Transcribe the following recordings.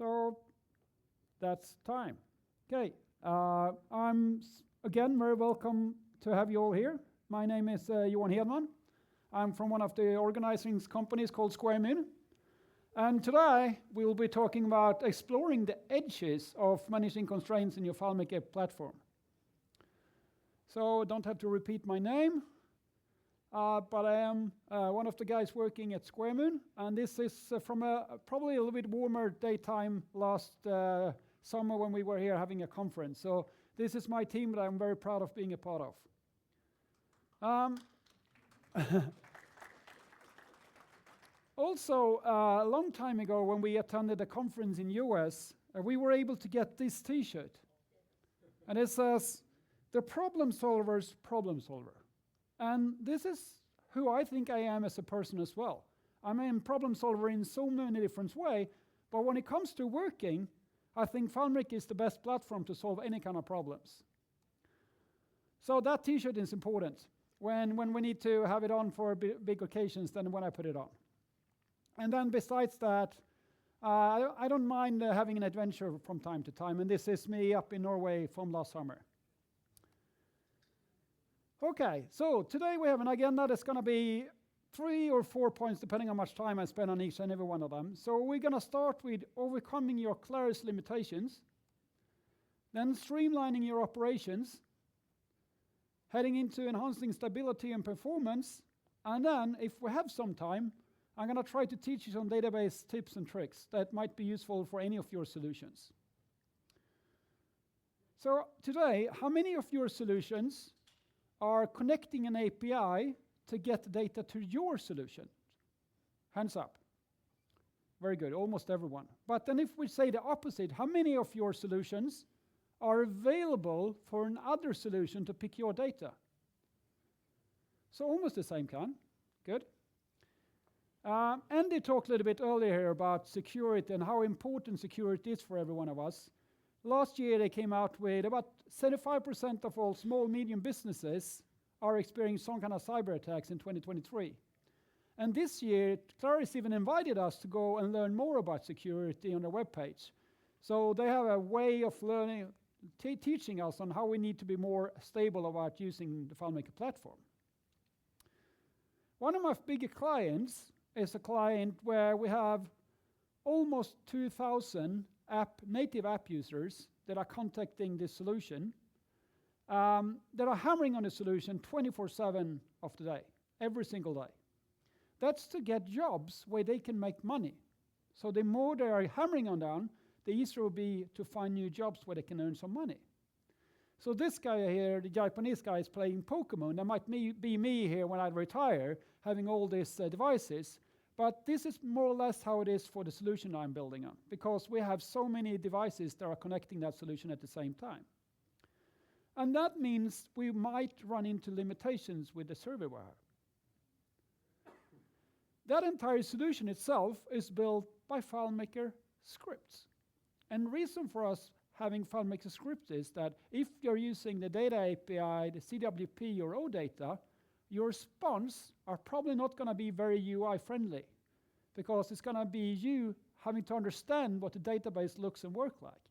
So that's time. Okay, I'm again very welcome to have you all here. My name is Johan Hedman. I'm from one of the organizing companies called SquareMoon. And today we'll be talking about exploring the edges of managing constraints in your FileMaker platform. So don't have to repeat my name, but I am one of the guys working at SquareMoon, and this is from probably a little bit warmer daytime last summer when we were here having a conference. So this is my team that I'm very proud of being a part of. Also, a long time ago when we attended a conference in US, we were able to get this t-shirt. And it says, "The problem solver's problem solver." And this is who I think I am as a person as well. I'm a problem solver in so many different ways, but when it comes to working, I think FileMaker is the best platform to solve any kind of problems. So that t-shirt is important when we need to have it on for big occasions than when I put it on. And then besides that, I don't mind having an adventure from time to time, and this is me up in Norway from last summer. Okay, so today we have an agenda that's going to be 3 or 4 points, depending on how much time I spend on each and every one of them. So we're going to start with overcoming your Claris limitations, then streamlining your operations, heading into enhancing stability and performance, and then, if we have some time, I'm going to try to teach you some database tips and tricks that might be useful for any of your solutions. So today, how many of your solutions are connecting an API to get data to your solution? Hands up. Very good, almost everyone. But then if we say the opposite, how many of your solutions are available for another solution to pick your data? So almost the same kind. Good. Andy talked a little bit earlier here about security and how important security is for every one of us. Last year they came out with about 75% of all small, medium businesses are experiencing some kind of cyber attacks in 2023. And this year, Claris even invited us to go and learn more about security on their webpage. So they have a way of learning, teaching us on how we need to be more stable about using the FileMaker platform. One of my bigger clients is a client where we have almost 2,000 native app users that are contacting this solution, that are hammering on the solution 24/7 of the day, every single day. That's to get jobs where they can make money. So the more they are hammering on down, the easier it will be to find new jobs where they can earn some money. So this guy here, the Japanese guy, is playing Pokemon. That might be me here when I retire, having all these devices. But this is more or less how it is for the solution I'm building on, because we have so many devices that are connecting that solution at the same time. And that means we might run into limitations with the server we have. That entire solution itself is built by FileMaker scripts. And the reason for us having FileMaker scripts is that if you're using the data API, the CWP, or OData, your response are probably not going to be very UI friendly, because it's going to be you having to understand what the database looks and works like.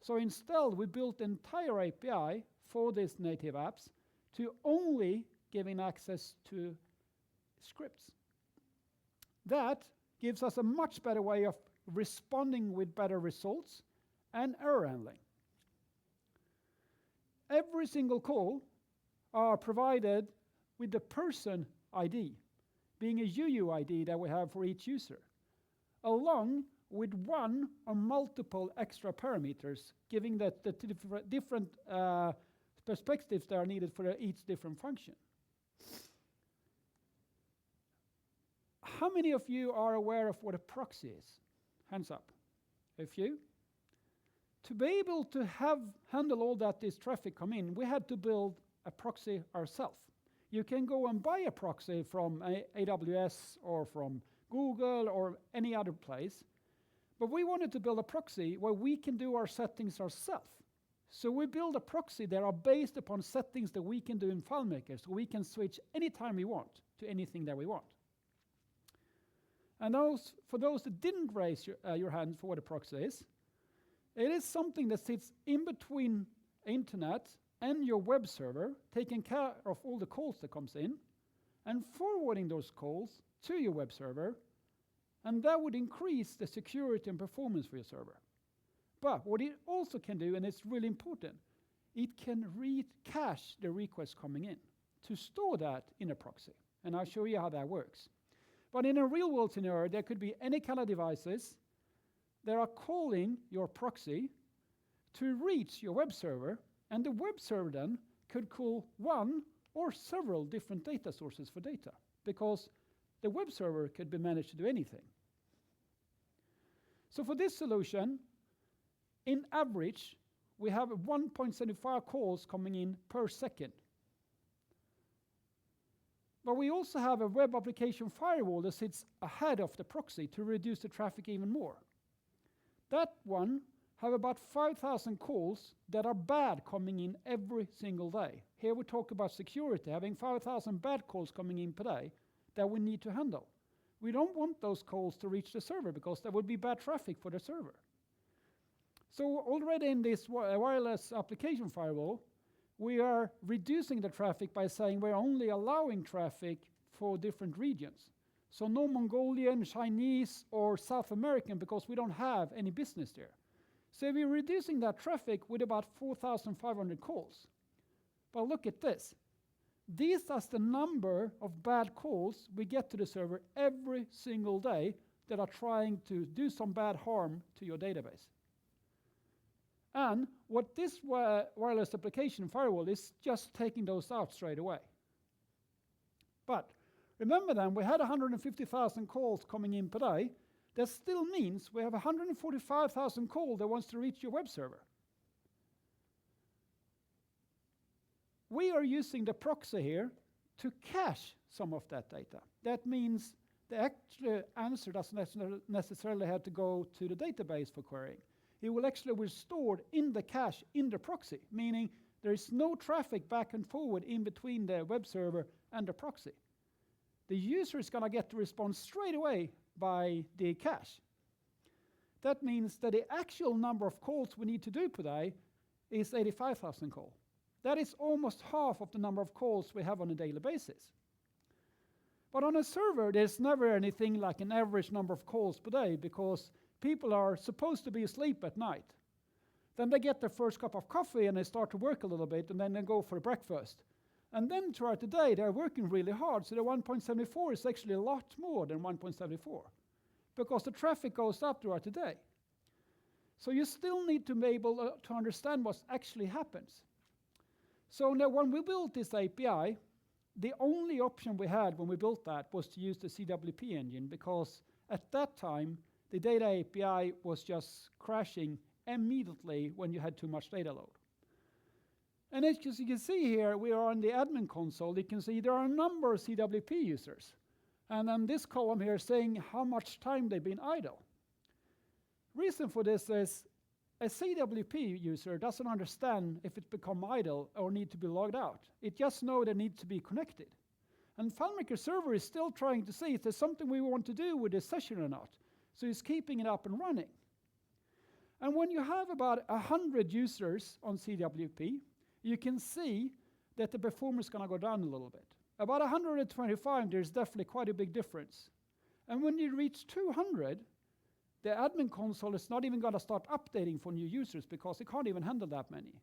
So instead, we built the entire API for these native apps to only giving access to scripts. That gives us a much better way of responding with better results and error handling. Every single call are provided with the person ID, being a UUID that we have for each user, along with one or multiple extra parameters, giving that the different perspectives that are needed for each different function. How many of you are aware of what a proxy is? Hands up. A few? To be able to handle all this traffic come in, we had to build a proxy ourselves. You can go and buy a proxy from AWS or from Google or any other place, but we wanted to build a proxy where we can do our settings ourselves. So we build a proxy that are based upon settings that we can do in FileMaker, so we can switch anytime we want to anything that we want. And for those that didn't raise your hand for what a proxy is, it is something that sits in between internet and your web server, taking care of all the calls that comes in, and forwarding those calls to your web server, and that would increase the security and performance for your server. But what it also can do, and it's really important, it can read cache the requests coming in to store that in a proxy. And I'll show you how that works. But in a real-world scenario, there could be any kind of devices that are calling your proxy to reach your web server, and the web server then could call one or several different data sources for data, because the web server could be managed to do anything. So for this solution, in average, we have 1.75 calls coming in per second. But we also have a web application firewall that sits ahead of the proxy to reduce the traffic even more. That one have about 5,000 calls that are bad coming in every single day. Here we talk about security, having 5,000 bad calls coming in per day that we need to handle. We don't want those calls to reach the server because there would be bad traffic for the server. So already in this wireless application firewall, we are reducing the traffic by saying we're only allowing traffic for different regions. So no Mongolian, Chinese, or South American, because we don't have any business there. So we're reducing that traffic with about 4,500 calls. But look at this. This is the number of bad calls we get to the server every single day that are trying to do some bad harm to your database. And what this wireless application firewall is just taking those out straight away. But remember then, we had 150,000 calls coming in per day. That still means we have 145,000 calls that wants to reach your web server. We are using the proxy here to cache some of that data. That means the actual answer doesn't necessarily have to go to the database for querying. It will actually be stored in the cache in the proxy, meaning there is no traffic back and forward in between the web server and the proxy. The user is going to get the response straight away by the cache. That means that the actual number of calls we need to do per day is 85,000 calls. That is almost half of the number of calls we have on a daily basis. But on a server, there's never anything like an average number of calls per day because people are supposed to be asleep at night. Then they get their first cup of coffee and they start to work a little bit and then they go for breakfast. And then throughout the day, they're working really hard. So the 1.74 is actually a lot more than 1.74 because the traffic goes up throughout the day. So you still need to be able to understand what actually happens. So now when we built this API, the only option we had when we built that was to use the CWP engine because at that time, the data API was just crashing immediately when you had too much data load. And as you can see here, we are on the admin console. You can see there are a number of CWP users. And then this column here is saying how much time they've been idle. Reason for this is a CWP user doesn't understand if it's become idle or need to be logged out. It just knows they need to be connected. And FileMaker server is still trying to see if there's something we want to do with this session or not. So it's keeping it up and running. And when you have about 100 users on CWP, you can see that the performance is going to go down a little bit. About 125, there's definitely quite a big difference. And when you reach 200, the admin console is not even going to start updating for new users because it can't even handle that many.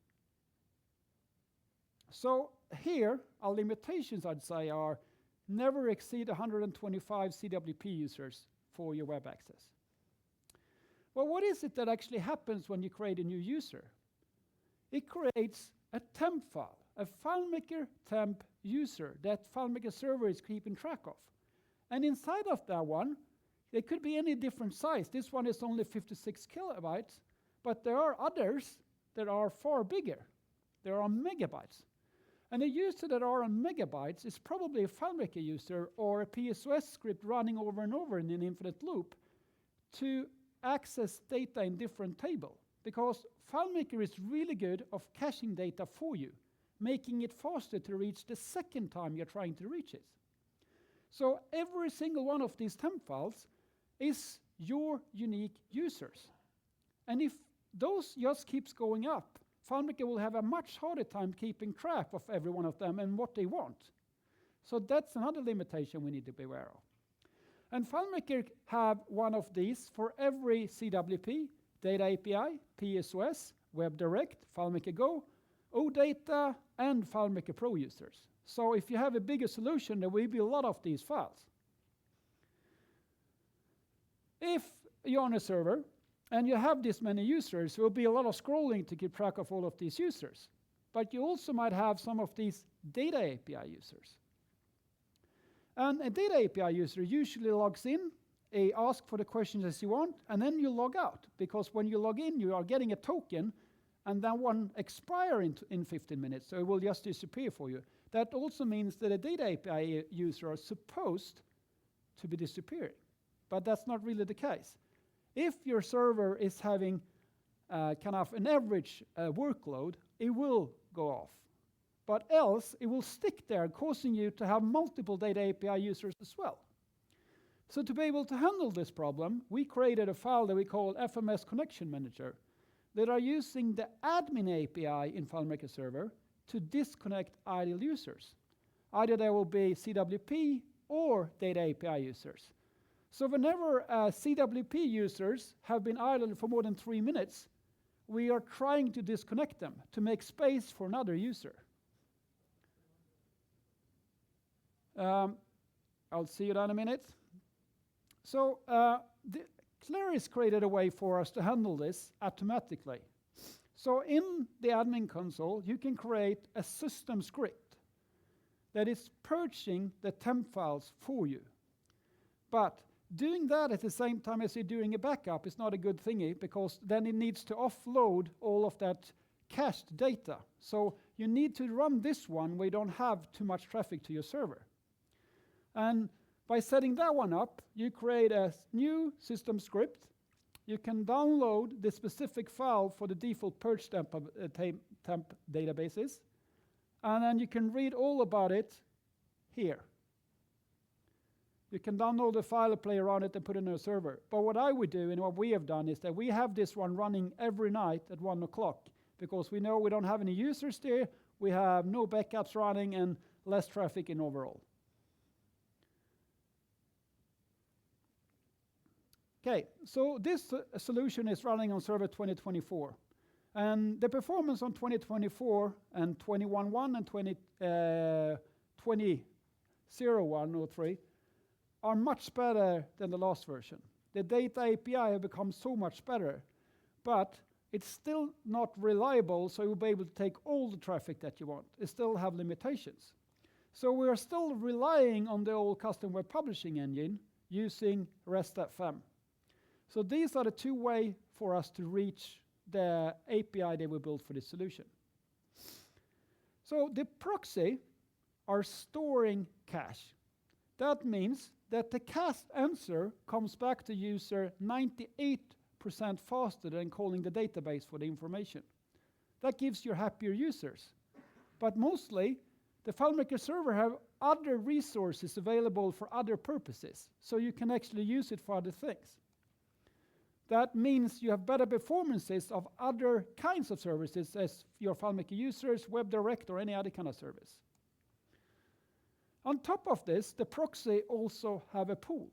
So here, our limitations, I'd say, are never exceed 125 CWP users for your web access. Well, what is it that actually happens when you create a new user? It creates a temp file, a FileMaker temp user that FileMaker server is keeping track of. And inside of that one, it could be any different size. This one is only 56 kilobytes, but there are others that are far bigger. There are megabytes. And a user that are on megabytes is probably a FileMaker user or a PSOS script running over and over in an infinite loop to access data in different table. Because FileMaker is really good of caching data for you, making it faster to reach the second time you're trying to reach it. So every single one of these temp files is your unique users. And if those just keeps going up, FileMaker will have a much harder time keeping track of every one of them and what they want. So that's another limitation we need to be aware of. And FileMaker have one of these for every CWP, Data API, PSOS, WebDirect, FileMaker Go, OData, and FileMaker Pro users. So if you have a bigger solution, there will be a lot of these files. If you're on a server and you have this many users, there will be a lot of scrolling to keep track of all of these users. But you also might have some of these Data API users. And a Data API user usually logs in, asks for the questions as you want, and then you log out. Because when you log in, you are getting a token, and that one expires in 15 minutes, so it will just disappear for you. That also means that a Data API user is supposed to be disappearing. But that's not really the case. If your server is having kind of an average workload, it will go off. But else, it will stick there, causing you to have multiple Data API users as well. So to be able to handle this problem, we created a file that we call FMS Connection Manager that are using the admin API in FileMaker Server to disconnect idle users. Either they will be CWP or Data API users. So whenever CWP users have been idle for more than 3 minutes, we are trying to disconnect them to make space for another user. I'll see you down in a minute. So Claris created a way for us to handle this automatically. So in the admin console, you can create a system script that is purging the temp files for you. But doing that at the same time as you're doing a backup is not a good thingy, because then it needs to offload all of that cached data. So you need to run this one where you don't have too much traffic to your server. And by setting that one up, you create a new system script. You can download the specific file for the default purge temp databases. And then you can read all about it here. You can download the file, play around it, and put it in a server. But what I would do, and what we have done, is that we have this one running every night at 1 o'clock, because we know we don't have any users there, we have no backups running, and less traffic in overall. Okay, so this solution is running on server 2024. And the performance on 2024 and 21.1 and 20.01 or 3 are much better than the last version. The Data API have become so much better, but it's still not reliable, so you'll be able to take all the traffic that you want. It still have limitations. So we are still relying on the old custom web publishing engine using REST.fm. So these are the two ways for us to reach the API that we built for this solution. So the proxy are storing cache. That means that the cached answer comes back to user 98% faster than calling the database for the information. That gives you happier users. But mostly, the FileMaker server have other resources available for other purposes, so you can actually use it for other things. That means you have better performances of other kinds of services as your FileMaker users, WebDirect, or any other kind of service. On top of this, the proxy also have a pool,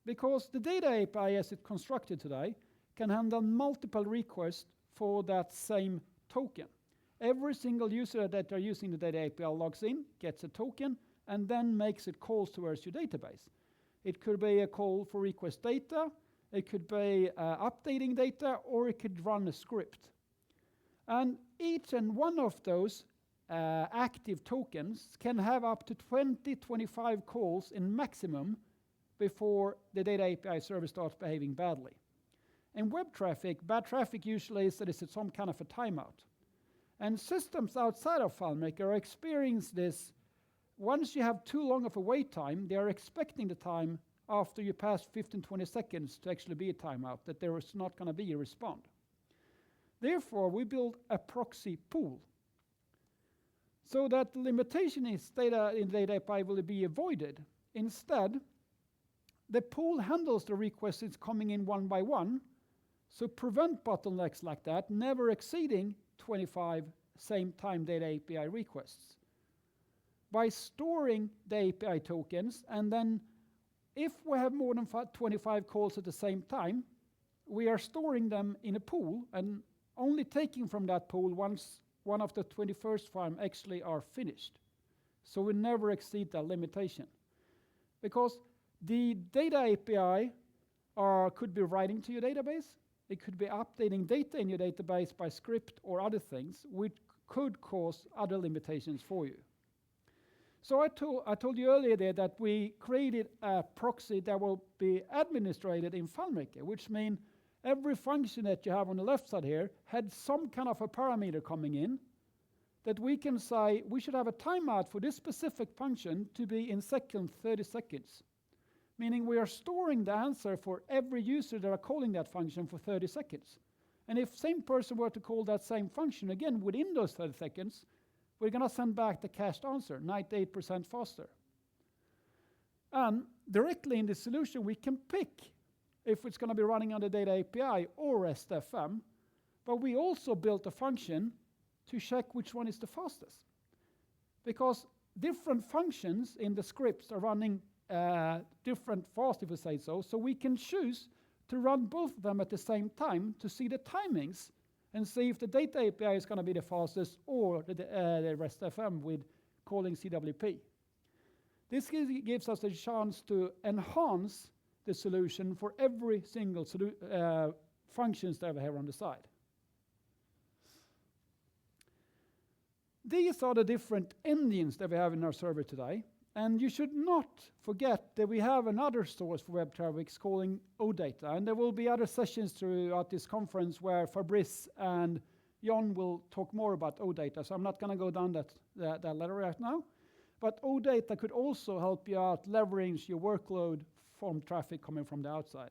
because the Data API as it's constructed today can handle multiple requests for that same token. Every single user that are using the Data API logs in, gets a token, and then makes it calls towards your database. It could be a call for request data, it could be updating data, or it could run a script. And each and one of those active tokens can have up to 20-25 calls in maximum before the Data API service starts behaving badly. In web traffic, bad traffic usually is that it's some kind of a timeout. And systems outside of FileMaker experience this. Once you have too long of a wait time, they are expecting the time after you pass 15-20 seconds to actually be a timeout, that there is not going to be a respond. Therefore, we build a proxy pool, so that the limitation is data in the Data API will be avoided. Instead, the pool handles the requests coming in one by one, so prevent bottlenecks like that, never exceeding 25 same-time data API requests. By storing the API tokens, and then if we have more than 25 calls at the same time, we are storing them in a pool and only taking from that pool once one of the 21st farm actually are finished. So we never exceed that limitation. Because the data API could be writing to your database, it could be updating data in your database by script or other things, which could cause other limitations for you. So I told you earlier there that we created a proxy that will be administrated in FileMaker, which means every function that you have on the left side here had some kind of a parameter coming in that we can say we should have a timeout for this specific function to be in 30 seconds. Meaning we are storing the answer for every user that are calling that function for 30 seconds. And if same person were to call that same function again within those 30 seconds, we're going to send back the cached answer, 98% faster. And directly in the solution, we can pick if it's going to be running on the data API or REST-FM, but we also built a function to check which one is the fastest. Because different functions in the scripts are running different fast, if we say so we can choose to run both of them at the same time to see the timings and see if the data API is going to be the fastest or the REST-FM with calling CWP. This gives us a chance to enhance the solution for every single functions that we have on the side. These are the different engines that we have in our server today. And you should not forget that we have another source for web traffic calling OData. And there will be other sessions throughout this conference where Fabrice and Johan will talk more about OData. So I'm not going to go down that letter right now. But OData could also help you out leverage your workload from traffic coming from the outside.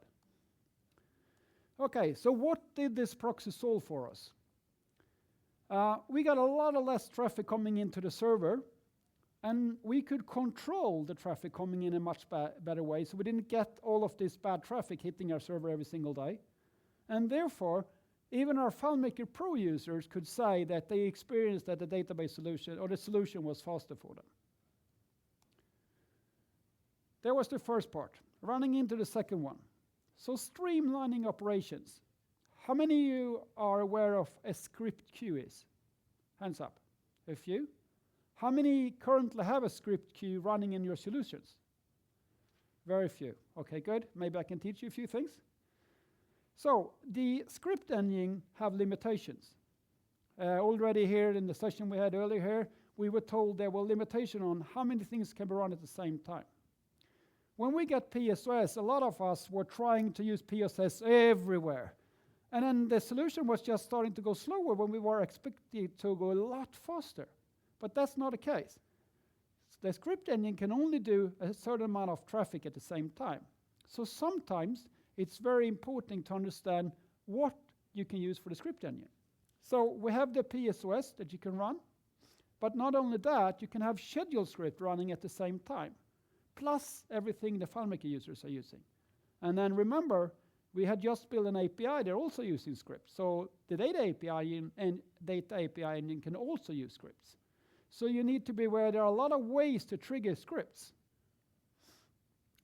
Okay, so what did this proxy solve for us? We got a lot of less traffic coming into the server. And we could control the traffic coming in a much better way, so we didn't get all of this bad traffic hitting our server every single day. And therefore, even our FileMaker Pro users could say that they experienced that the database solution or the solution was faster for them. That was the first part. Running into the second one. So streamlining operations. How many of you are aware of a script queue is? Hands up. A few? How many currently have a script queue running in your solutions? Very few. Okay, good. Maybe I can teach you a few things. So the script engine have limitations. Already here in the session we had earlier here, we were told there were limitations on how many things can be run at the same time. When we got PSOS, a lot of us were trying to use PSOS everywhere. And then the solution was just starting to go slower when we were expected to go a lot faster. But that's not the case. The script engine can only do a certain amount of traffic at the same time. So sometimes it's very important to understand what you can use for the script engine. So we have the PSOS that you can run, but not only that, you can have schedule script running at the same time, plus everything the FileMaker users are using. And then remember, we had just built an API, they're also using scripts. So the data API and data API engine can also use scripts. So you need to be aware there are a lot of ways to trigger scripts.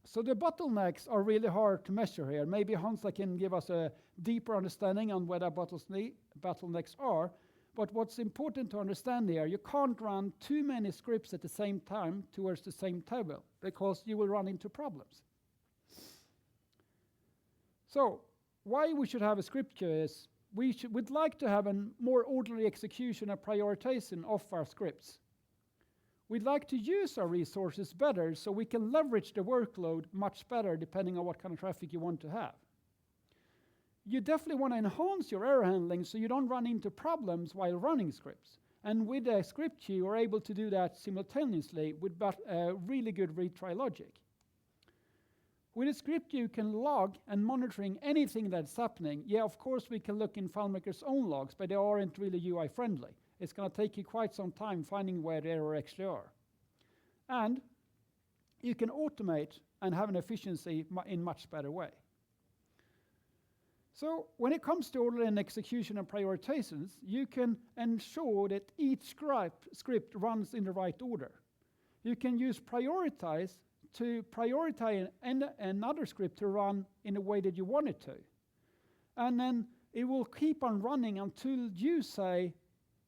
So the bottlenecks are really hard to measure here. Maybe Hansa can give us a deeper understanding on where the bottlenecks are. But what's important to understand here, you can't run too many scripts at the same time towards the same table, because you will run into problems. So why we should have a script queue is we'd like to have a more orderly execution and prioritization of our scripts. We'd like to use our resources better so we can leverage the workload much better depending on what kind of traffic you want to have. You definitely want to enhance your error handling so you don't run into problems while running scripts. And with a script queue, you're able to do that simultaneously with really good retry logic. With a script queue, you can log and monitoring anything that's happening. Yeah, of course, we can look in FileMaker's own logs, but they aren't really UI friendly. It's going to take you quite some time finding where the error actually are. And you can automate and have an efficiency in much better way. So when it comes to order and execution and prioritizations, you can ensure that each script runs in the right order. You can use prioritize to prioritize another script to run in the way that you want it to. And then it will keep on running until you say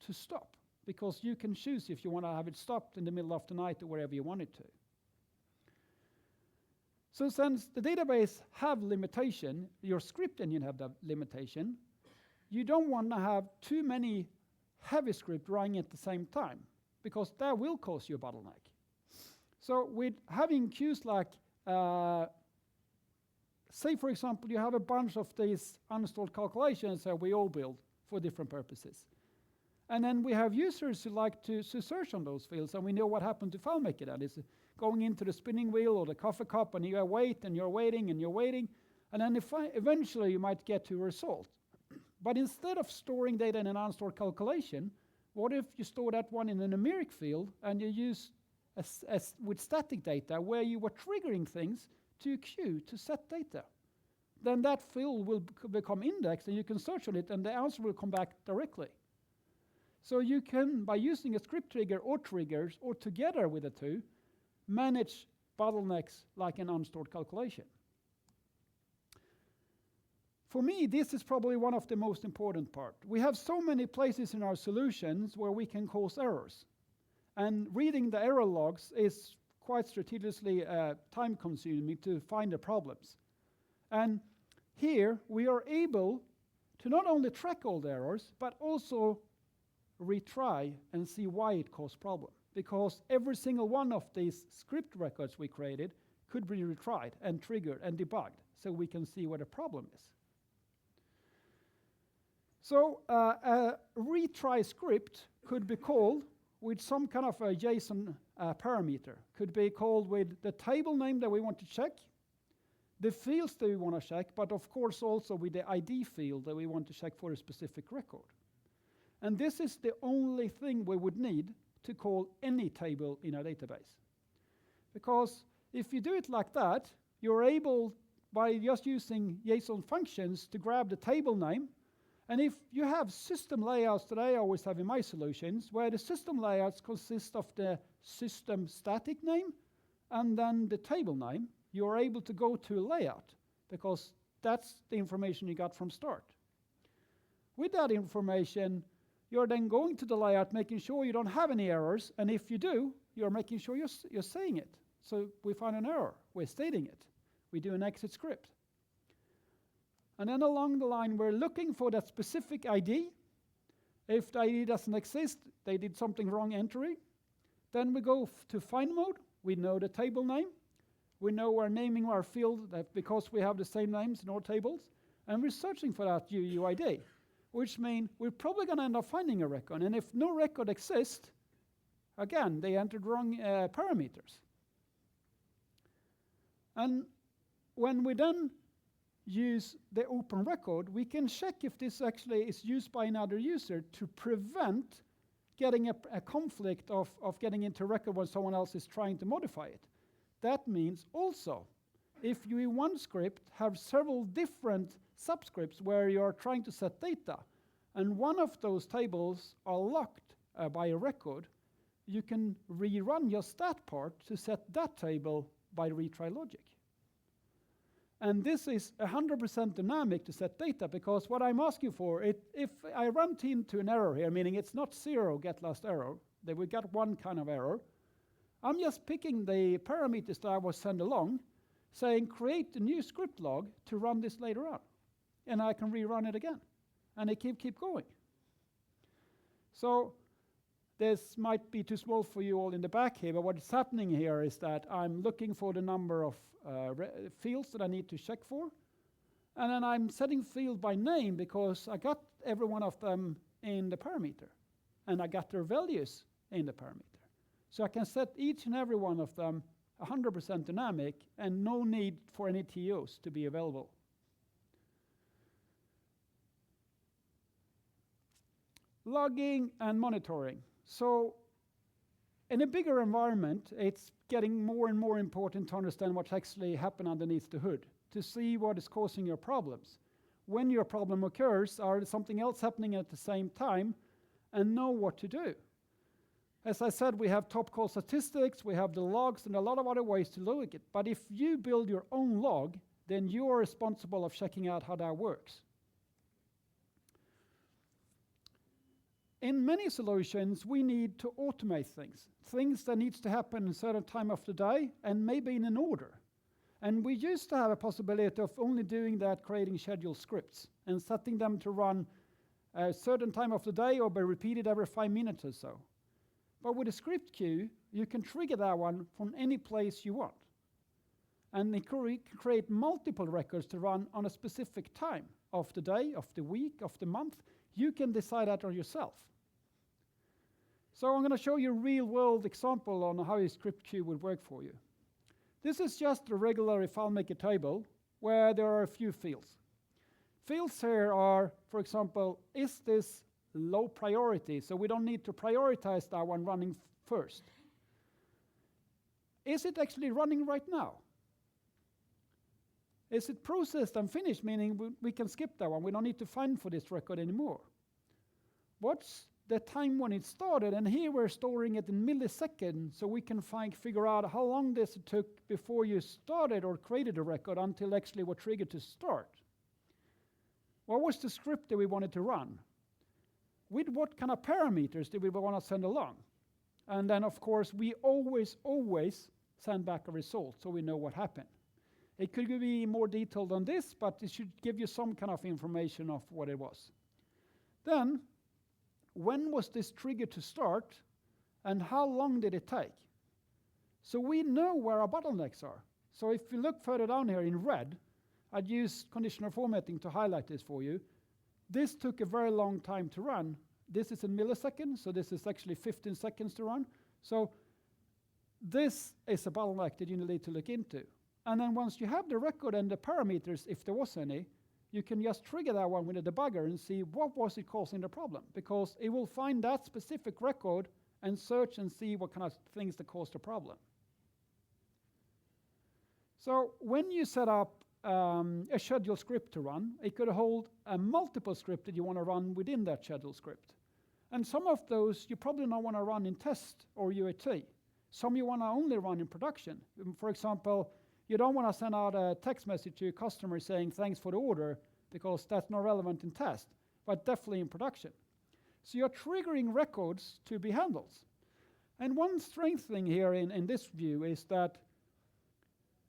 to stop, because you can choose if you want to have it stopped in the middle of the night or wherever you want it to. So since the database have limitation, your script engine have that limitation, you don't want to have too many heavy scripts running at the same time, because that will cause you a bottleneck. So with having queues like, say for example, you have a bunch of these unstored calculations that we all build for different purposes. And then we have users who like to search on those fields, and we know what happened to FileMaker. That is going into the spinning wheel or the coffee cup, and you wait, and you're waiting, and you're waiting, and then eventually you might get to a result. But instead of storing data in an unstored calculation, what if you store that one in a numeric field, and you use with static data, where you were triggering things to a queue to set data? Then that field will become indexed, and you can search on it, and the answer will come back directly. So you can, by using a script trigger or triggers, or together with the two, manage bottlenecks like an unstored calculation. For me, this is probably one of the most important part. We have so many places in our solutions where we can cause errors. And reading the error logs is quite strategically time-consuming to find the problems. And here we are able to not only track all the errors, but also retry and see why it caused problem. Because every single one of these script records we created could be retried and triggered and debugged, so we can see what the problem is. So a retry script could be called with some kind of a JSON parameter. Could be called with the table name that we want to check, the fields that we want to check, but of course also with the ID field that we want to check for a specific record. And this is the only thing we would need to call any table in our database. Because if you do it like that, you're able, by just using JSON functions, to grab the table name. And if you have system layouts that I always have in my solutions, where the system layouts consist of the system static name and then the table name, you're able to go to a layout, because that's the information you got from start. With that information, you're then going to the layout, making sure you don't have any errors, and if you do, you're making sure you're saying it. So we find an error, we're stating it. We do an exit script. And then along the line, we're looking for that specific ID. If the ID doesn't exist, they did something wrong entry. Then we go to find mode. We know the table name. We know we're naming our field because we have the same names in all tables. And we're searching for that UUID, which means we're probably going to end up finding a record. And if no record exists, again, they entered wrong parameters. And when we then use the open record, we can check if this actually is used by another user to prevent getting a conflict of getting into a record when someone else is trying to modify it. That means also, if you in one script have several different subscripts where you're trying to set data, and one of those tables are locked by a record, you can rerun just that part to set that table by retry logic. And this is 100% dynamic to set data, because what I'm asking for, if I run into an error here, meaning it's not 0 get last error, that we got one kind of error, I'm just picking the parameters that I was sent along, saying create a new script log to run this later on. And I can rerun it again. And it keep going. So this might be too small for you all in the back here, but what's happening here is that I'm looking for the number of fields that I need to check for. And then I'm setting field by name because I got every one of them in the parameter. And I got their values in the parameter. So I can set each and every one of them 100% dynamic and no need for any TOs to be available. Logging and monitoring. So In a bigger environment, it's getting more and more important to understand what's actually happened underneath the hood, to see what is causing your problems. When your problem occurs, are there something else happening at the same time, and know what to do. As I said, we have top call statistics, we have the logs, and a lot of other ways to look at it. But if you build your own log, then you are responsible of checking out how that works. In many solutions, we need to automate things that needs to happen in a certain time of the day, and maybe in an order. And we used to have a possibility of only doing that, creating scheduled scripts, and setting them to run a certain time of the day or be repeated every 5 minutes or so. But with a script queue, you can trigger that one from any place you want. And it can create multiple records to run on a specific time of the day, of the week, of the month. You can decide that on yourself. So I'm going to show you a real-world example on how a script queue would work for you. This is just a regular FileMaker table where there are a few fields. Fields here are, for example, is this low priority? So we don't need to prioritize that one running first. Is it actually running right now? Is it processed and finished, meaning we can skip that one? We don't need to find for this record anymore. What's the time when it started? And here we're storing it in milliseconds, so we can figure out how long this took before you started or created a record until actually what triggered to start. What was the script that we wanted to run? With what kind of parameters did we want to send along? And then, of course, we always send back a result so we know what happened. It could be more detailed on this, but it should give you some kind of information of what it was. Then, when was this triggered to start, and how long did it take? So we know where our bottlenecks are. So if you look further down here in red, I'd use conditional formatting to highlight this for you. This took a very long time to run. This is in milliseconds, so this is actually 15 seconds to run. So this is a bottleneck that you need to look into. And then once you have the record and the parameters, if there was any, you can just trigger that one with a debugger and see what was it causing the problem, because it will find that specific record and search and see what kind of things that caused the problem. So when you set up a scheduled script to run, it could hold a multiple script that you want to run within that scheduled script. And some of those you probably don't want to run in test or UAT. Some you want to only run in production. For example, you don't want to send out a text message to your customer saying thanks for the order, because that's not relevant in test, but definitely in production. So you're triggering records to be handled. And one strength thing here in this view is that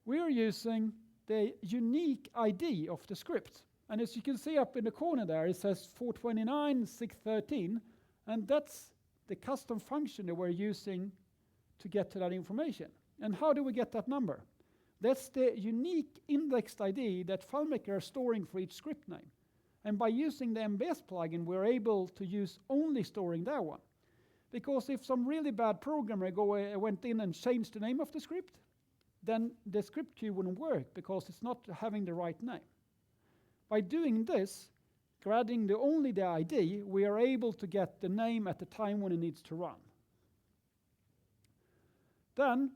we are using the unique ID of the script. And as you can see up in the corner there, it says 429.613, and that's the custom function that we're using to get to that information. And how do we get that number? That's the unique indexed ID that FileMaker is storing for each script name. And by using the MBS plugin, we're able to use only storing that one. Because if some really bad programmer went in and changed the name of the script, then the script queue wouldn't work because it's not having the right name. By doing this, grabbing only the ID, we are able to get the name at the time when it needs to run. Then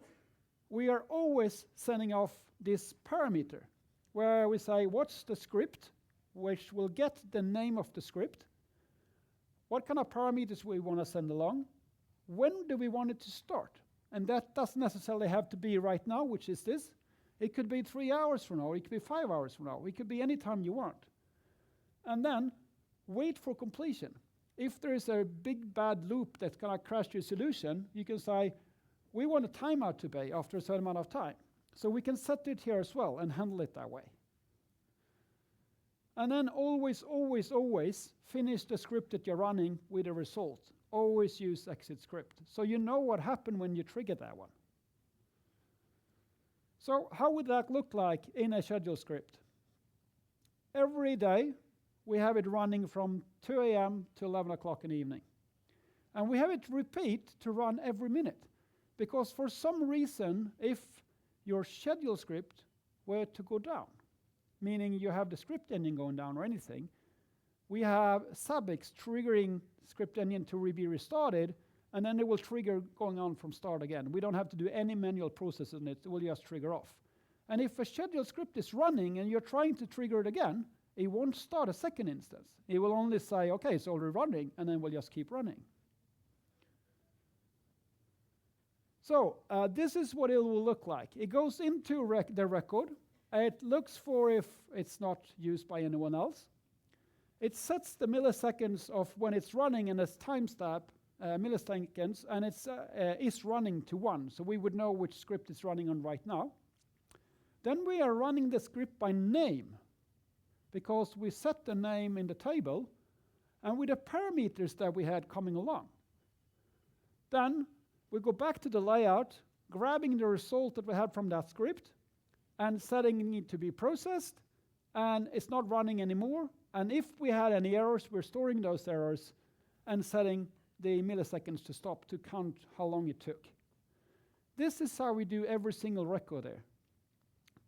we are always sending off this parameter, where we say what's the script, which will get the name of the script, what kind of parameters we want to send along, when do we want it to start. And that doesn't necessarily have to be right now, which is this. It could be 3 hours from now, it could be 5 hours from now, it could be any time you want. And then wait for completion. If there is a big bad loop that's going to crash your solution, you can say, we want a timeout to be after a certain amount of time. So we can set it here as well and handle it that way. And then always finish the script that you're running with a result. Always use exit script. So you know what happened when you trigger that one. So how would that look like in a schedule script? Every day, we have it running from 2 a.m. to 11 o'clock in the evening. And we have it repeat to run every minute. Because for some reason, if your schedule script were to go down, meaning you have the script engine going down or anything, we have subx triggering script engine to be restarted, and then it will trigger going on from start again. We don't have to do any manual process in it. It will just trigger off. And if a scheduled script is running and you're trying to trigger it again, it won't start a second instance. It will only say, okay, it's already running, and then we'll just keep running. So this is what it will look like. It goes into the record. It looks for if it's not used by anyone else. It sets the milliseconds of when it's running and its timestamp, milliseconds, and it's is running to 1. So we would know which script it's running on right now. Then we are running the script by name, because we set the name in the table and with the parameters that we had coming along. Then we go back to the layout, grabbing the result that we had from that script and setting it to be processed, and it's not running anymore. And if we had any errors, we're storing those errors and setting the milliseconds to stop to count how long it took. This is how we do every single record there.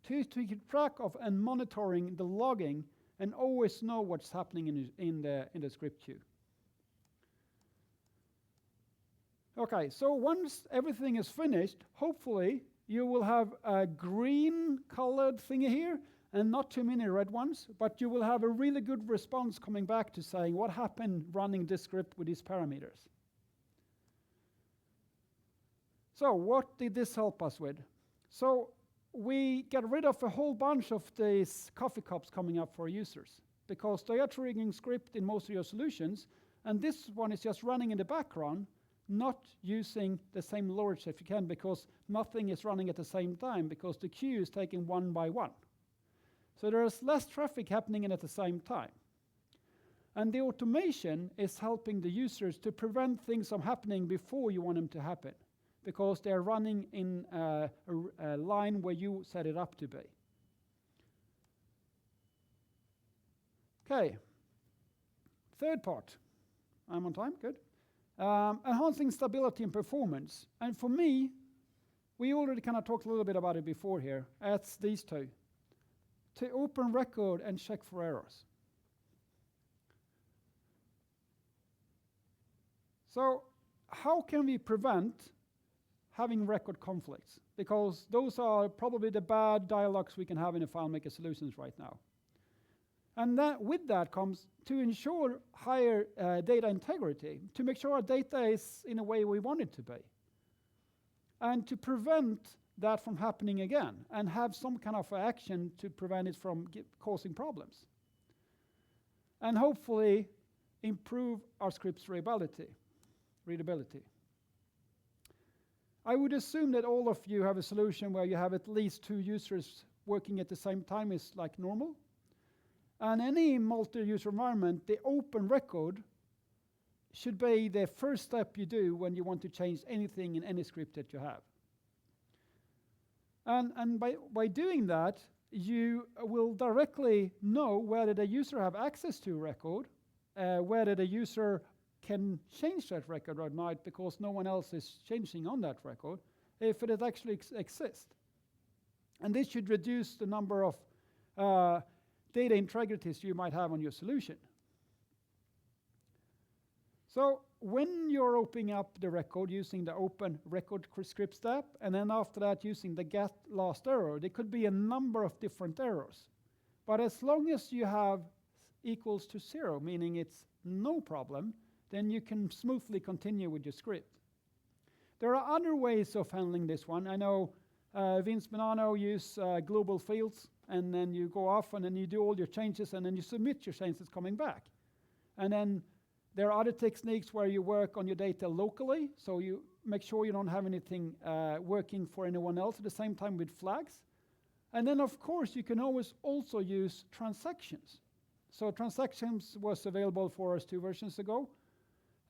To keep track of and monitoring the logging and always know what's happening in the script queue. Okay, so once everything is finished, hopefully you will have a green colored thingy here and not too many red ones, but you will have a really good response coming back to saying what happened running this script with these parameters. So what did this help us with? So we get rid of a whole bunch of these coffee cups coming up for users, because they are triggering script in most of your solutions, and this one is just running in the background, not using the same logic if you can, because nothing is running at the same time, because the queue is taken one by one. So there's less traffic happening in at the same time. And the automation is helping the users to prevent things from happening before you want them to happen, because they're running in a line where you set it up to be. Okay, third part. I'm on time, good. Enhancing stability and performance. And for me, we already kind of talked a little bit about it before here. It's these two. To open record and check for errors. So how can we prevent having record conflicts? Because those are probably the bad dialogues we can have in the FileMaker solutions right now. And with that comes to ensure higher data integrity, to make sure our data is in a way we want it to be. And to prevent that from happening again, and have some kind of action to prevent it from causing problems. And hopefully improve our script's readability. I would assume that all of you have a solution where you have at least 2 users working at the same time is like normal. And any multi-user environment, the open record should be the first step you do when you want to change anything in any script that you have. And by doing that, you will directly know whether the user have access to a record, whether the user can change that record or not, because no one else is changing on that record, if it actually exists. And this should reduce the number of data integrities you might have on your solution. So when you're opening up the record using the open record script step, and then after that using the get last error, there could be a number of different errors. But as long as you have equals to 0, meaning it's no problem, then you can smoothly continue with your script. There are other ways of handling this one. I know Vince Bonanno use global fields, and then you go off and then you do all your changes and then you submit your changes coming back. And then there are other techniques where you work on your data locally, so you make sure you don't have anything working for anyone else at the same time with flags. And then of course you can always also use transactions. So transactions was available for us 2 versions ago.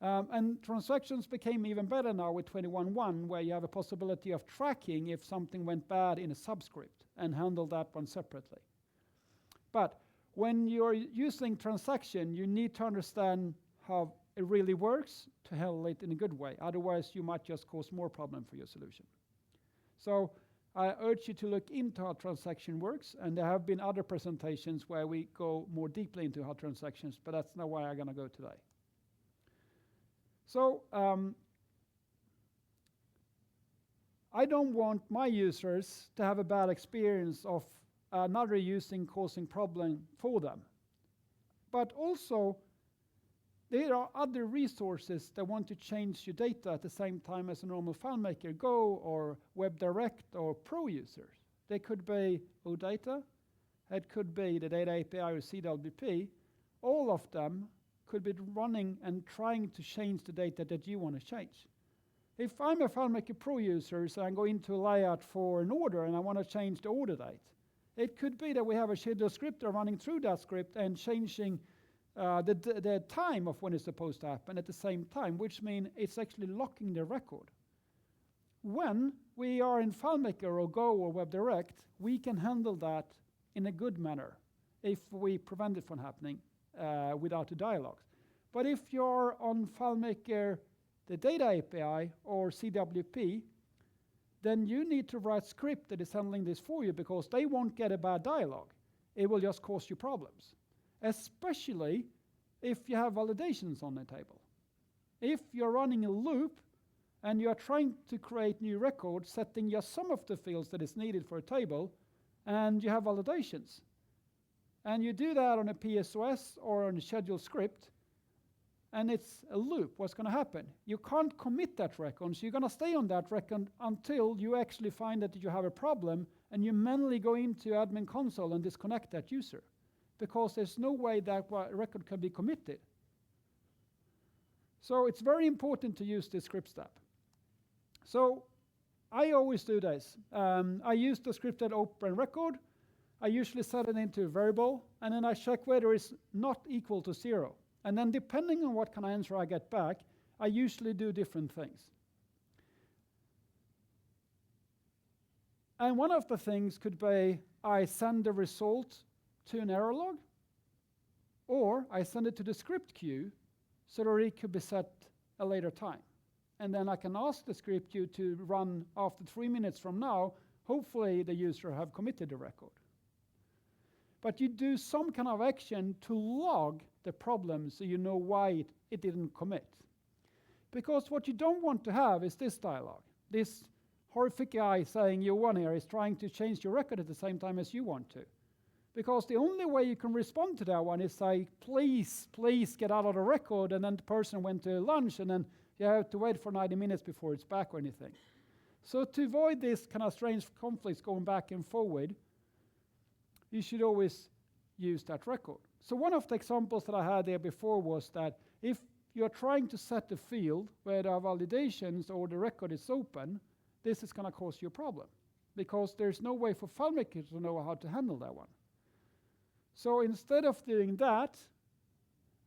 And transactions became even better now with 21.1, where you have a possibility of tracking if something went bad in a subscript and handle that one separately. But when you're using transaction, you need to understand how it really works to handle it in a good way. Otherwise, you might just cause more problem for your solution. So I urge you to look into how transaction works, and there have been other presentations where we go more deeply into how transactions, but that's not where I'm going to go today. So I don't want my users to have a bad experience of another user causing problem for them. But also, there are other resources that want to change your data at the same time as a normal FileMaker Go or WebDirect or Pro users. They could be OData, it could be the Data API or CWP. All of them could be running and trying to change the data that you want to change. If I'm a FileMaker Pro user, so I go into a layout for an order and I want to change the order date, it could be that we have a schedule scripter running through that script and changing the time of when it's supposed to happen at the same time, which means it's actually locking the record. When we are in FileMaker or Go or WebDirect, we can handle that in a good manner if we prevent it from happening without the dialogues. But if you're on FileMaker, the Data API or CWP, then you need to write script that is handling this for you because they won't get a bad dialogue. It will just cause you problems, especially if you have validations on the table. If you're running a loop and you're trying to create new records, setting just some of the fields that is needed for a table, and you have validations, and you do that on a PSOS or on a scheduled script, and it's a loop, what's going to happen? You can't commit that record, so you're going to stay on that record until you actually find that you have a problem, and you manually go into admin console and disconnect that user, because there's no way that record can be committed. So it's very important to use this script step. So I always do this. I use the scripted open record. I usually set it into a variable, and then I check whether it's not equal to 0. And then depending on what kind of answer I get back, I usually do different things. And one of the things could be I send the result to an error log, or I send it to the script queue so that it could be set a later time. And then I can ask the script queue to run after 3 minutes from now. Hopefully the user have committed the record. But you do some kind of action to log the problem so you know why it didn't commit. Because what you don't want to have is this dialogue. This horrific guy saying Johan here is trying to change your record at the same time as you want to. Because the only way you can respond to that one is say, please, please get out of the record, and then the person went to lunch, and then you have to wait for 90 minutes before it's back or anything. So to avoid this kind of strange conflicts going back and forward, you should always use that record. So one of the examples that I had there before was that if you're trying to set a field where there are validations or the record is open, this is going to cause you a problem because there's no way for FileMaker to know how to handle that one. So instead of doing that,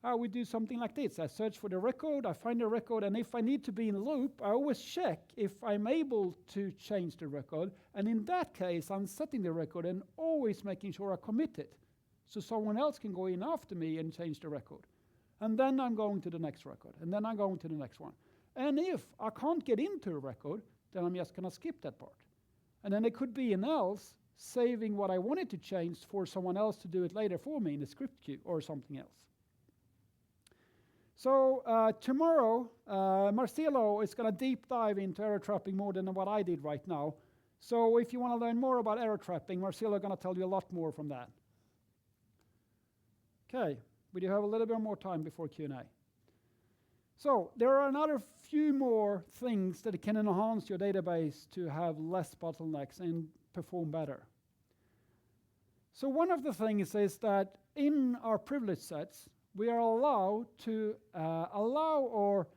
I would do something like this. I search for the record, I find the record, and if I need to be in a loop, I always check if I'm able to change the record. And in that case, I'm setting the record and always making sure I commit it, so someone else can go in after me and change the record. And then I'm going to the next record, and then I'm going to the next one. And if I can't get into a record, then I'm just going to skip that part. And then it could be an else, saving what I wanted to change for someone else to do it later for me in the script queue or something else. So tomorrow, Marcelo is going to deep dive into error trapping more than what I did right now. So if you want to learn more about error trapping, Marcelo is going to tell you a lot more from that. Okay, we do have a little bit more time before Q&A. So there are another few more things that can enhance your database to have less bottlenecks and perform better. So one of the things is that in our privilege sets, we are allowed to allow or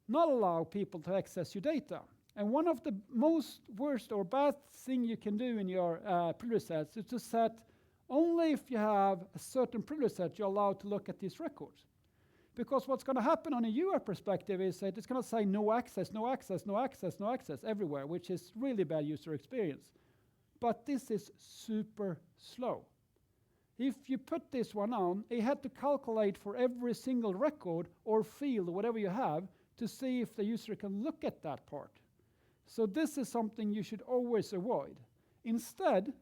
not allow people to access your data. And one of the most worst or bad thing you can do in your privilege sets is to set only if you have a certain privilege set you're allowed to look at these records. Because what's going to happen on a UI perspective is that it's going to say no access, no access, no access, no access everywhere, which is really bad user experience. But this is super slow. If you put this one on, it had to calculate for every single record or field or whatever you have to see if the user can look at that part. So this is something you should always avoid. Instead,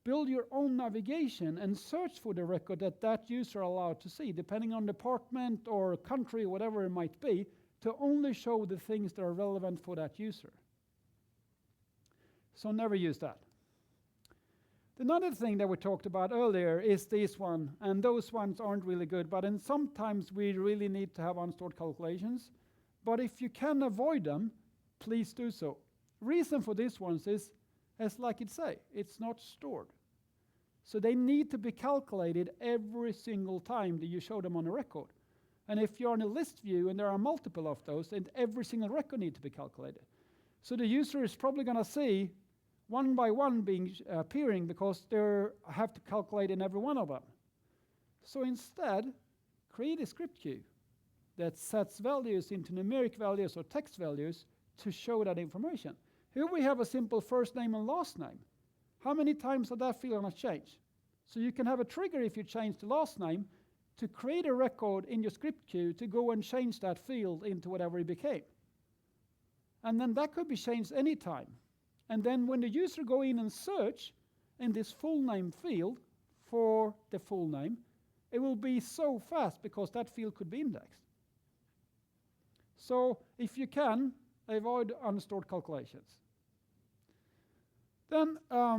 build your own navigation and search for the record that user is allowed to see, depending on department or country, whatever it might be, to only show the things that are relevant for that user. So never use that. Another thing that we talked about earlier is this one, and those ones aren't really good, but then sometimes we really need to have unstored calculations. But if you can avoid them, please do so. Reason for these ones is, as like it say, it's not stored. So they need to be calculated every single time that you show them on a record. And if you're on a list view and there are multiple of those, then every single record needs to be calculated. So the user is probably going to see one by one being appearing because they have to calculate in every one of them. So instead, create a script queue that sets values into numeric values or text values to show that information. Here we have a simple first name and last name. How many times are that field going to change? So you can have a trigger if you change the last name to create a record in your script queue to go and change that field into whatever it became. And then that could be changed anytime. And then when the user go in and search in this full name field for the full name, it will be so fast because that field could be indexed. So if you can, avoid unstored calculations. Then a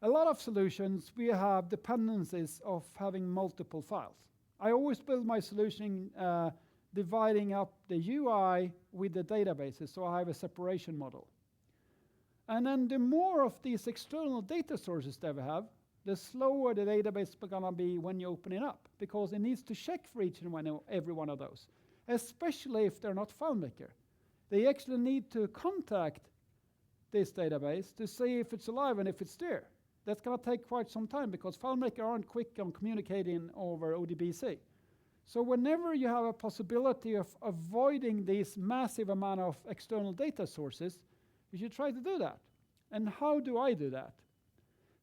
lot of solutions, we have dependencies of having multiple files. I always build my solution dividing up the UI with the databases, so I have a separation model. And then the more of these external data sources that we have, the slower the database is going to be when you open it up, because it needs to check for each and every one of those, especially if they're not FileMaker. They actually need to contact this database to see if it's alive and if it's there. That's going to take quite some time because FileMaker aren't quick on communicating over ODBC. So whenever you have a possibility of avoiding this massive amount of external data sources, you should try to do that. And how do I do that?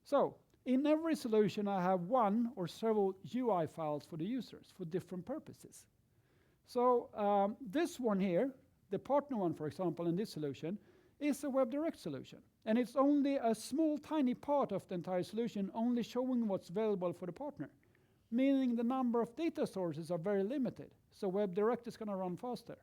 So in every solution, I have one or several UI files for the users for different purposes. So this one here, the partner one, for example, in this solution, is a WebDirect solution. And it's only a small, tiny part of the entire solution, only showing what's available for the partner, meaning the number of data sources are very limited. So WebDirect is going to run faster.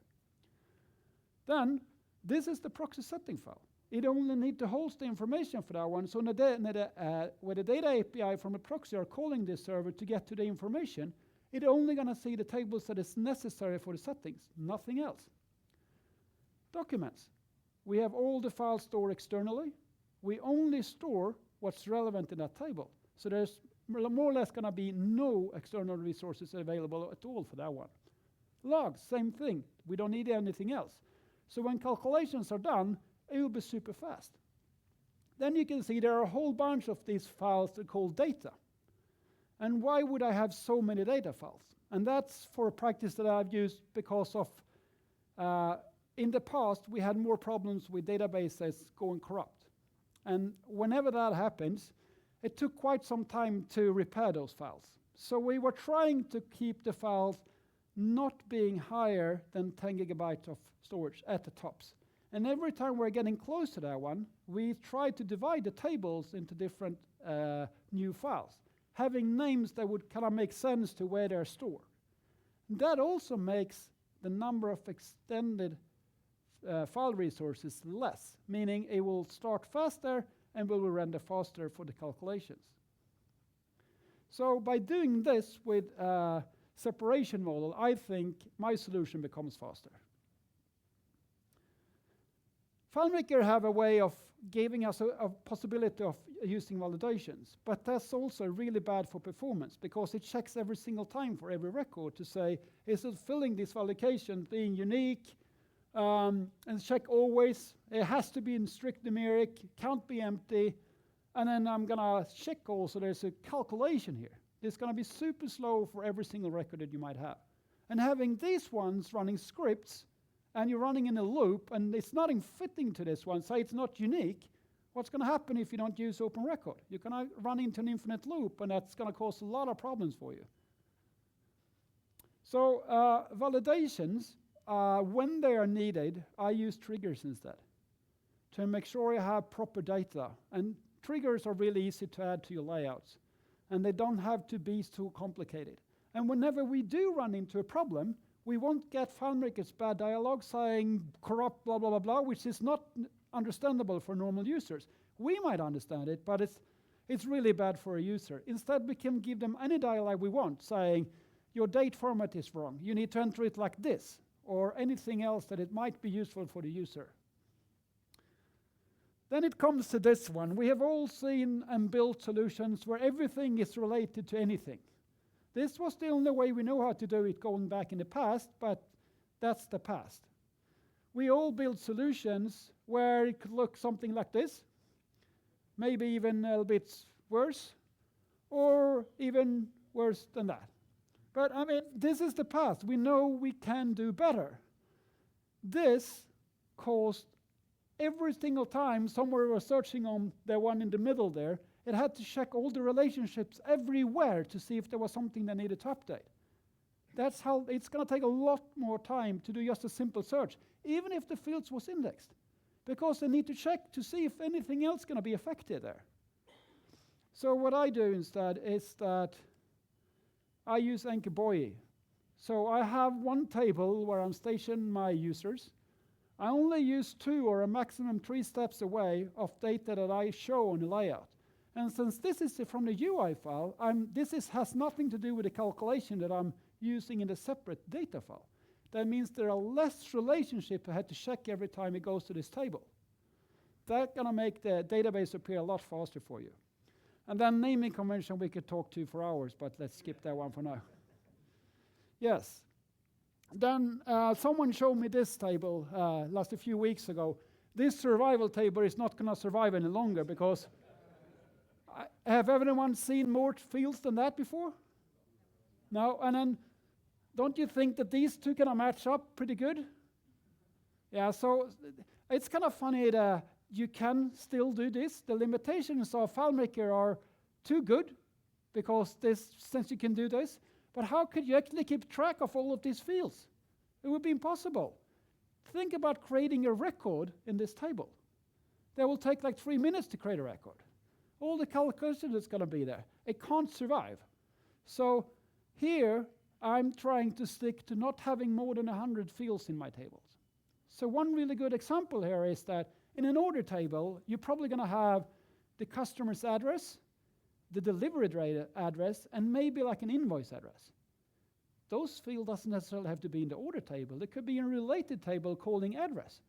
Then, this is the proxy setting file. It only needs to host the information for that one. So where the data API from the proxy are calling this server to get to the information, it's only going to see the tables that is necessary for the settings, nothing else. Documents. We have all the files stored externally. We only store what's relevant in that table. So there's more or less going to be no external resources available at all for that one. Logs, same thing. We don't need anything else. So when calculations are done, it will be super fast. Then you can see there are a whole bunch of these files that are called data. And why would I have so many data files? And that's for a practice that I've used because of in the past, we had more problems with databases going corrupt. And whenever that happens, it took quite some time to repair those files. So we were trying to keep the files not being higher than 10 gigabytes of storage at the tops. And every time we're getting close to that one, we try to divide the tables into different new files, having names that would kind of make sense to where they're stored. That also makes the number of extended file resources less, meaning it will start faster and will render faster for the calculations. So by doing this with a separation model, I think my solution becomes faster. FileMaker have a way of giving us a possibility of using validations, but that's also really bad for performance because it checks every single time for every record to say, is it filling this validation being unique? And check always. It has to be in strict numeric, can't be empty. And then I'm going to check also there's a calculation here. It's going to be super slow for every single record that you might have. And having these ones running scripts, and you're running in a loop, and it's not fitting to this one, say it's not unique, what's going to happen if you don't use open record? You're going to run into an infinite loop, and that's going to cause a lot of problems for you. So validations, when they are needed, I use triggers instead to make sure you have proper data. And triggers are really easy to add to your layouts. And they don't have to be too complicated. And whenever we do run into a problem, we won't get FileMaker's bad dialogue saying corrupt blah, blah, blah, blah, which is not understandable for normal users. We might understand it, but it's really bad for a user. Instead, we can give them any dialog we want, saying, your date format is wrong. You need to enter it like this, or anything else that it might be useful for the user. Then it comes to this one. We have all seen and built solutions where everything is related to anything. This was the only way we know how to do it going back in the past, but that's the past. We all build solutions where it could look something like this, maybe even a little bit worse, or even worse than that. But I mean, this is the past. We know we can do better. This caused every single time somewhere was searching on the one in the middle there, it had to check all the relationships everywhere to see if there was something that needed to update. That's how it's going to take a lot more time to do just a simple search, even if the fields was indexed, because they need to check to see if anything else is going to be affected there. So what I do instead is that I use Ankerboi. So I have one table where I'm stationing my users. I only use 2 or a maximum 3 steps away of data that I show on the layout. And since this is from the UI file, has nothing to do with the calculation that I'm using in the separate data file. That means there are less relationships I had to check every time it goes to this table. That's going to make the database appear a lot faster for you. And then naming convention we could talk to for hours, but let's skip that one for now. Yes. Then someone showed me this table last a few weeks ago. This survival table is not going to survive any longer because have everyone seen more fields than that before? No? And then don't you think that these two kind of match up pretty good? Yeah, so it's kind of funny that you can still do this. The limitations of FileMaker are too good because since you can do this. But how could you actually keep track of all of these fields? It would be impossible. Think about creating a record in this table. That will take like 3 minutes to create a record. All the calculation that's going to be there. It can't survive. So here, I'm trying to stick to not having more than 100 fields in my tables. So one really good example here is that in an order table, you're probably going to have the customer's address, the delivery address, and maybe like an invoice address. Those fields doesn't necessarily have to be in the order table. It could be in a related table calling address.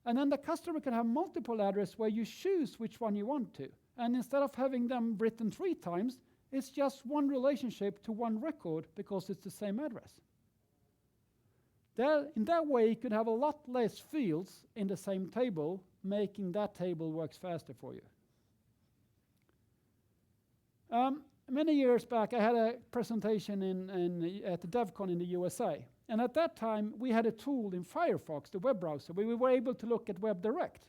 And then the customer can have multiple addresses where you choose which one you want to. And instead of having them written 3 times, it's just one relationship to one record because it's the same address. In that way, you could have a lot less fields in the same table, making that table works faster for you. Many years back, I had a presentation at the DevCon in the USA. And at that time, we had a tool in Firefox, the web browser, where we were able to look at WebDirect.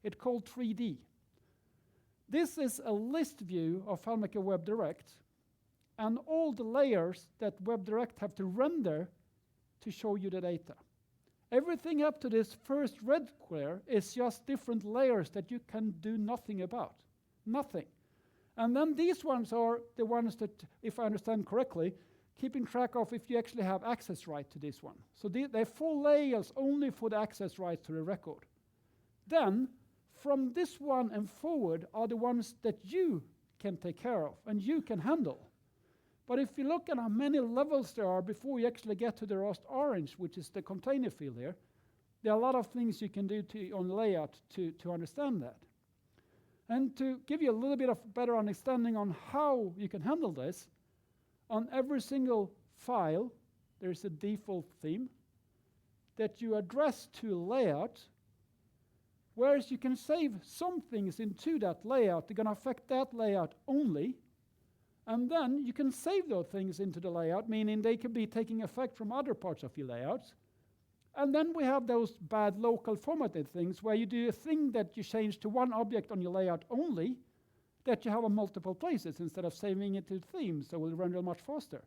It's called 3D. This is a list view of FileMaker WebDirect and all the layers that WebDirect have to render to show you the data. Everything up to this first red square is just different layers that you can do nothing about. Nothing. And then these ones are the ones that, if I understand correctly, keeping track of if you actually have access right to this one. So they're 4 layers only for the access rights to the record. Then, from this one and forward are the ones that you can take care of and you can handle. But if you look at how many levels there are before you actually get to the rust orange, which is the container field here, there are a lot of things you can do on layout to understand that. And to give you a little bit of better understanding on how you can handle this, on every single file, there's a default theme that you address to layout, whereas you can save some things into that layout. They're going to affect that layout only. And then you can save those things into the layout, meaning they can be taking effect from other parts of your layouts. And then we have those bad local formatted things where you do a thing that you change to one object on your layout only, that you have on multiple places instead of saving it to themes, so it will render much faster.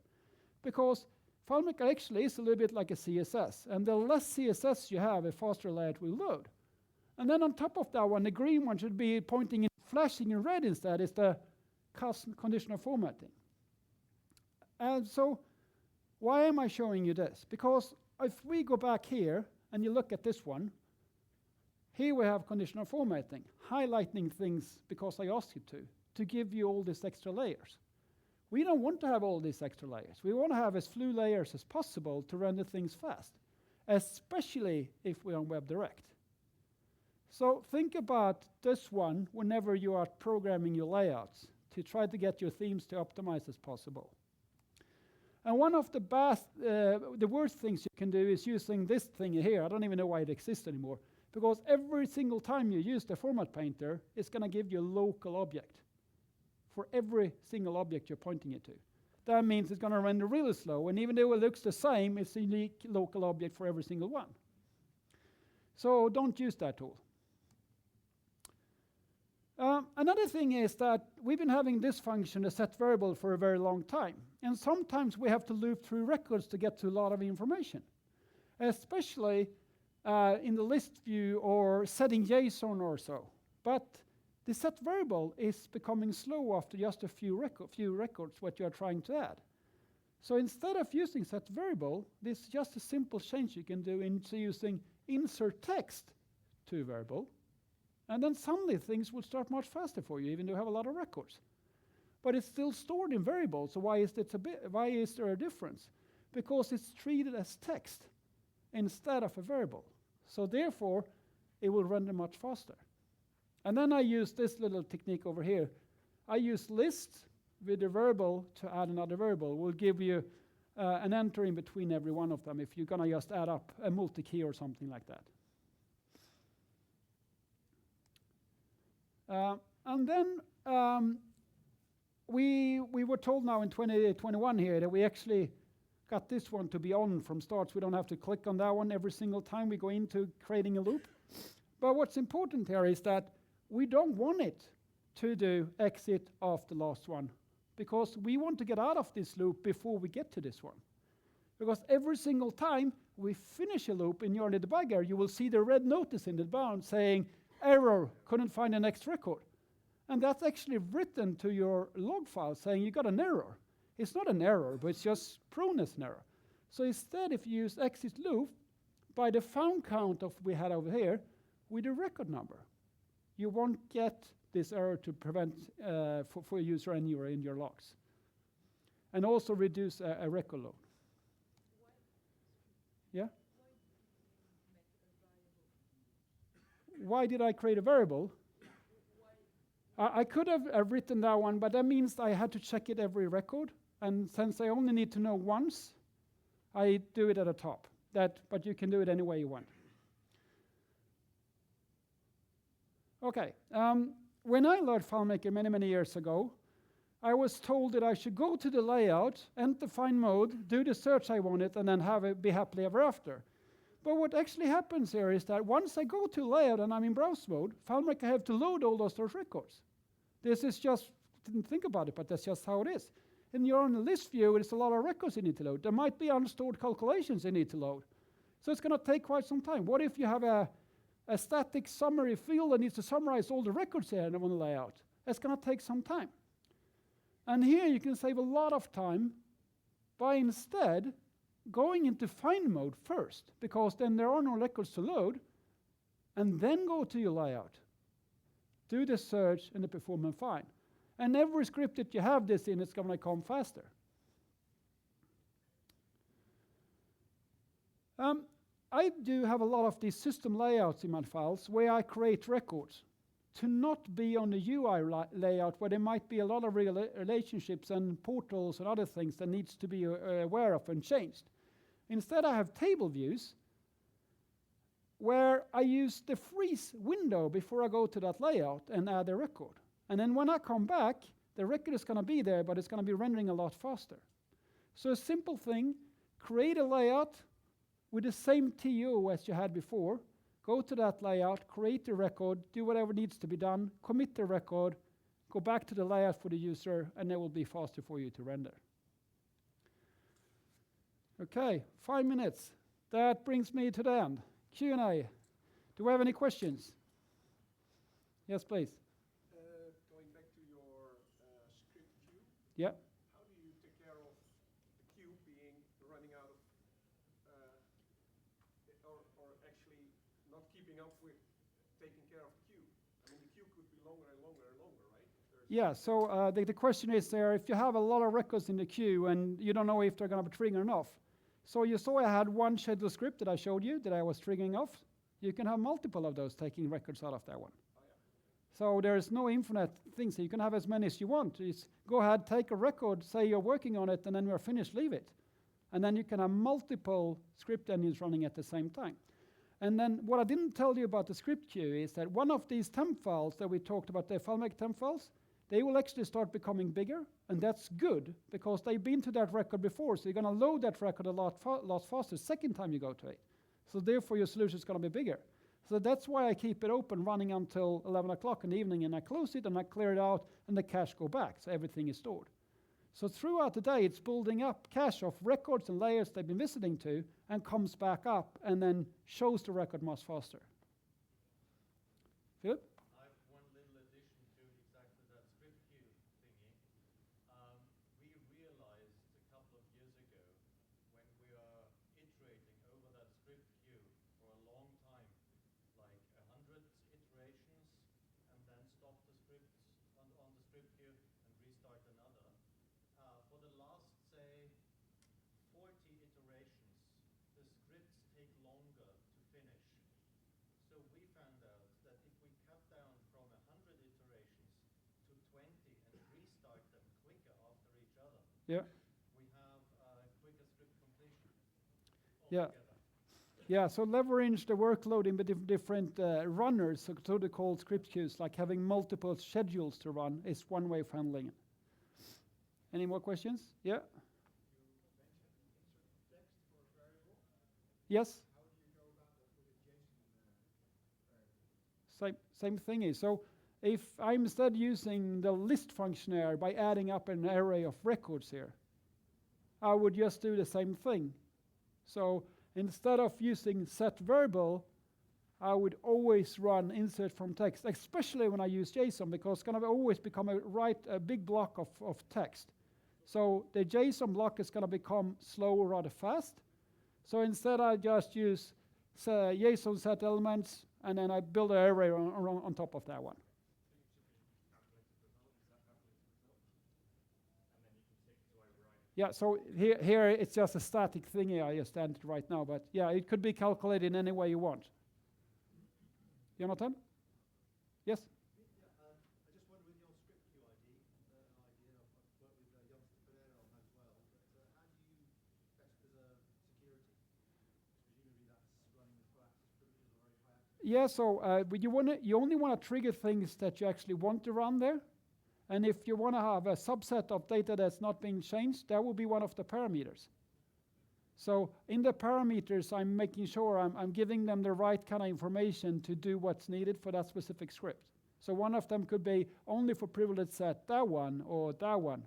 Because FileMaker actually is a little bit like a CSS, and the less CSS you have, a faster layout will load. And then on top of that one, the green one should be pointing in, flashing in red instead, is the conditional formatting. And so, why am I showing you this? Because if we go back here and you look at this one, Here we have conditional formatting, highlighting things because I asked you to give you all these extra layers. We don't want to have all these extra layers. We want to have as few layers as possible to render things fast, especially if we're on WebDirect. So think about this one whenever you are programming your layouts to try to get your themes to optimize as possible. And one of the worst things you can do is using this thing here. I don't even know why it exists anymore. Because every single time you use the format painter, it's going to give you a local object for every single object you're pointing it to. That means it's going to render really slow. And even though it looks the same, it's a unique local object for every single one. So don't use that tool. Another thing is that we've been having this function, a set variable, for a very long time. And sometimes we have to loop through records to get to a lot of information, especially in the list view or setting JSON or so. But the set variable is becoming slow after just a few records what you are trying to add. So instead of using set variable, this is just a simple change you can do into using insert text to variable. And then suddenly things will start much faster for you, even though you have a lot of records. But it's still stored in variables, so why is there a difference? Because it's treated as text instead of a variable. So therefore, it will render much faster. And then I use this little technique over here. I use list with a variable to add another variable. We'll give you an enter in between every one of them if you're going to just add up a multi-key or something like that. And then we were told now in 2021 here that we actually got this one to be on from start, so we don't have to click on that one every single time we go into creating a loop. But what's important here is that we don't want it to do exit after the last one, because we want to get out of this loop before we get to this one. Because every single time we finish a loop in your debugger, you will see the red notice in the bound saying, error, couldn't find the next record. And that's actually written to your log file saying you got an error. It's not an error, but it's just prone as an error. So instead, if you use exit loop, by the found count of we had over here, with a record number, you won't get this error to prevent for a user anywhere in your logs. And also reduce a record load. Yeah? Why did I create a variable? I could have written that one, but that means I had to check it every record. And since I only need to know once, I do it at the top. But you can do it any way you want. Okay. When I learned FileMaker many, many years ago, I was told that I should go to the layout, enter find mode, do the search I wanted, and then have it be happily ever after. But what actually happens here is that once I go to layout and I'm in browse mode, FileMaker have to load all those records. This is just, didn't think about it, but that's just how it is. And you're on the list view, there's a lot of records you need to load. There might be unstored calculations you need to load. So it's going to take quite some time. What if you have a static summary field that needs to summarize all the records here on the layout? It's going to take some time. And here you can save a lot of time by instead going into find mode first, because then there are no records to load, and then go to your layout. Do the search and the perform and find. And every script that you have this in, it's going to come faster. I do have a lot of these system layouts in my files where I create records to not be on the UI layout where there might be a lot of relationships and portals and other things that needs to be aware of and changed. Instead, I have table views where I use the freeze window before I go to that layout and add a record. And then when I come back, the record is going to be there, but it's going to be rendering a lot faster. So a simple thing, create a layout with the same TO as you had before, go to that layout, create the record, do whatever needs to be done, commit the record, go back to the layout for the user, and it will be faster for you to render. Okay, 5 minutes. That brings me to the end. Q&A. Do we have any questions? Yes, please. Going back to your script queue. Yeah. How do you take care of the queue being running out of, or actually not keeping up with taking care of the queue? I mean, the queue could be longer and longer and longer, right? Yeah, so the question is there, if you have a lot of records in the queue and you don't know if they're going to be triggering off. So you saw I had one schedule script that I showed you that I was triggering off. You can have multiple of those taking records out of that one. Oh, yeah. So there's no infinite things. You can have as many as you want. Just go ahead, take a record, say you're working on it, and then we're finished, leave it. And then you can have multiple script engines running at the same time. And then what I didn't tell you about the script queue is that one of these temp files that we talked about, the FileMaker temp files, they will actually start becoming bigger, and that's good because they've been to that record before, so you're going to load that record a lot faster second time you go to it. So therefore your solution is going to be bigger. So that's why I keep it open running until 11 o'clock in the evening, and I close it and I clear it out and the cache go back, so everything is stored. So throughout the day it's building up cache of records and layers they've been visiting to and comes back up and then shows the record much faster. Philip? I have one little addition to exactly that script queue thingy. We realized a couple of years ago when we are iterating over that script queue for a long time, like 100 iterations, and then stop the script on the script queue and restart another. For the last, say, 40 iterations, the scripts take longer to finish. So we found out that if we cut down from 100 iterations to 20 and restart them quicker after each other, Yeah. we have quicker script completion Yeah. altogether. Yeah, so leverage the workload in the different runners, so they called script queues, like having multiple schedules to run is one way of handling it. Any more questions? Yeah? Yes? Same thing is, so if I'm instead using the list function here by adding up an array of records here, I would just do the same thing. So instead of using set variable, I would always run insert from text, especially when I use JSON, because it's going to always become a big block of text. So the JSON block is going to become slow rather fast. So instead I just use JSON set elements, and then I build an array on top of that one. Yeah, so here it's just a static thing here I just entered right now, but yeah, it could be calculated in any way you want. Jonathan? Yes? I just wondered with your script queue idea, I've worked with Johan on that as well, but how do you best preserve security? Presumably that's running with full access privileges or very high access. Yeah, so but you only want to trigger things that you actually want to run there. And if you want to have a subset of data that's not being changed, that will be one of the parameters. So in the parameters, I'm making sure I'm giving them the right kind of information to do what's needed for that specific script. So one of them could be only for privilege set that one, or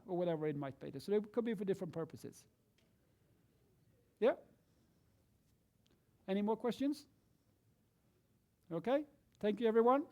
whatever it might be. So it could be for different purposes. Yeah? Any more questions? Okay. Thank you, everyone.